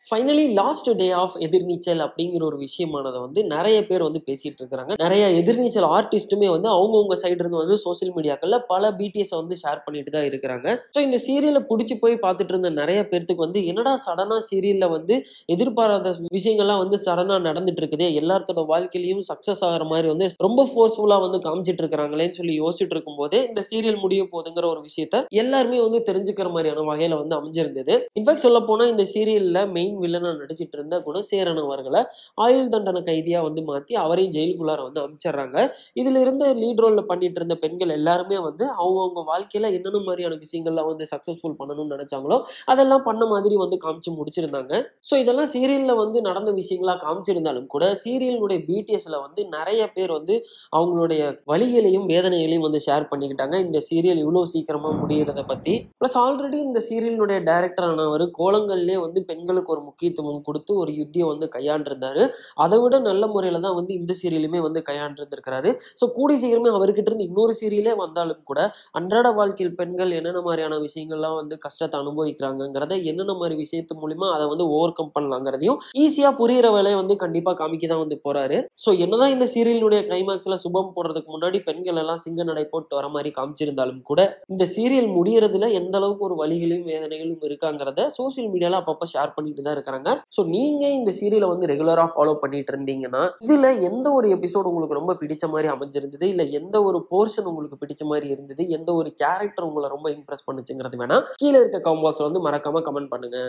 Finally last day of எதிர்நீச்சல் அப்படிங்கிற ஒரு விஷயமானதை வந்து நிறைய பேர் வந்து பேசிட்டு இருக்காங்க. நிறைய எதிர்நீச்சல் ஆர்டிஸ்ட்டுமே வந்து அவங்கவுங்க சைடு இருந்து வந்து சோசியல் மீடியாக்கள்ல பல பிடிஎஸ் வந்து ஷேர் பண்ணிட்டு தான் இருக்கிறாங்க. ஸோ இந்த சீரியலை பிடிச்சி போய் பார்த்துட்டு இருந்த நிறைய பேர்த்துக்கு வந்து என்னடா சடனா சீரியல்ல வந்து எதிர்பாராத விஷயங்கள்லாம் வந்து சடனா நடந்துட்டு இருக்குதே, எல்லாத்தோட வாழ்க்கையிலையும் சக்சஸ் ஆகிற மாதிரி வந்து ரொம்ப ஃபோர்ஸ்ஃபுல்லா வந்து காமிச்சிட்டு இருக்கிறாங்களேன்னு சொல்லி யோசிச்சுட்டு இருக்கும் போதே இந்த சீரியல் முடிய போகுதுங்கிற ஒரு விஷயத்த எல்லாருமே வந்து தெரிஞ்சுக்கிற மாதிரியான வகையில வந்து அமைஞ்சிருந்தது. இன்ஃபேக்ட் சொல்ல போனா இந்த சீரியல்ல மெயின் வில்லனா நடிச்சிட்டு இருந்த குணசேகரன் அவர்களை ஆயுள் தண்டனை கைதியா வந்து மாத்தி அவரையும் ஜெயிலுக்குள்ளார வந்து அமைச்சிடுறாங்க. இதுல இருந்த லீட் ரோல்ல பண்ணிட்டு இருந்த பெண்கள் எல்லாருமே வந்து அவங்கவுங்க வாழ்க்கையில என்னென்ன மாதிரியான விஷயங்கள்லாம் வந்து சக்சஸ்ஃபுல் பண்ணணும்னு நினைச்சாங்களோ அதெல்லாம் பண்ண மாதிரி வந்து காமிச்சு முடிச்சிருந்தாங்க. ஸோ இதெல்லாம் சீரியல்ல வந்து நடந்த விஷயங்களா காமிச்சிருந்தாலும் கூட சீரியலுடைய பிடிஎஸ்ல வந்து நிறைய பேர் வந்து அவங்களுடைய வலிகளையும் வேதனைகளையும் வந்து ஷேர் பண்ணிக்கிட்டாங்க இந்த சீரியல் இவ்வளவு சீக்கிரமா முடியறத பத்தி. பிளஸ் ஆல்ரெடி இந்த சீரியலுடைய டைரக்டர் ஆனவர் கோலங்கள்லேயே வந்து பெண்களுக்கு ஒரு முக்கியத்துவம் கொடுத்து ஒரு யுத்தியம் வந்து கையாண்டிருந்தாரு. அதை விட நல்ல முறையில தான் வந்து இந்த சீரியலுமே வந்து கையாண்டிருந்திருக்கிறாரு. ஸோ கூடி சீக்கிரமே அவர்கிட்ட இருந்து இன்னொரு சீரியலே வந்தாலும் கூட அன்றாட வாழ்க்கையில் பெண்கள் என்னென்ன மாதிரியான விஷயங்கள்லாம் வந்து கஷ்டத்தை அனுபவிக்கிறாங்கிறத என்னென்ன மாதிரி விஷயத்து மூலியமா அதை வந்து ஓவர் கம் பண்ணலாங்கிறதையும் ஈஸியா புரியிற வேலையை வந்து கண்டிப்பா காமிக்க தான் வந்து போறாரு. ஸோ என்னதான் இந்த சீரியலுடைய கிளைமாக்ஸ்ல சுபம் போடுறதுக்கு முன்னாடி பெண்கள் எல்லாம் சிங்க நடை போட்டு வர மாதிரி காமிச்சிருந்தாலும் கூட இந்த சீரியல் முடியறதுல எந்த அளவுக்கு ஒரு வலிகளும் வேதனைகளும் இருக்காங்கிறத சோசியல் மீடியால அப்பப்ப ஷேர் பண்ணிட்டு தான் இருக்கிறாங்க. ஸோ நீங்க இந்த சீரியலை வந்து ரெகுலரா ஃபாலோ பண்ணிட்டு இருந்தீங்கன்னா இதுல எந்த ஒரு எபிசோடு உங்களுக்கு ரொம்ப பிடிச்ச மாதிரி அமைஞ்சிருந்தது, இல்ல எந்த ஒரு போர்ஷன் உங்களுக்கு பிடிச்ச மாதிரி இருந்தது, எந்த ஒரு கேரக்டர் உங்களை ரொம்ப இம்ப்ரெஸ் பண்ணுச்சுங்கிறது வேணா கீழே இருக்க கமெண்ட் பாக்ஸ்ல வந்து மறக்காம கமெண்ட் பண்ணுங்க.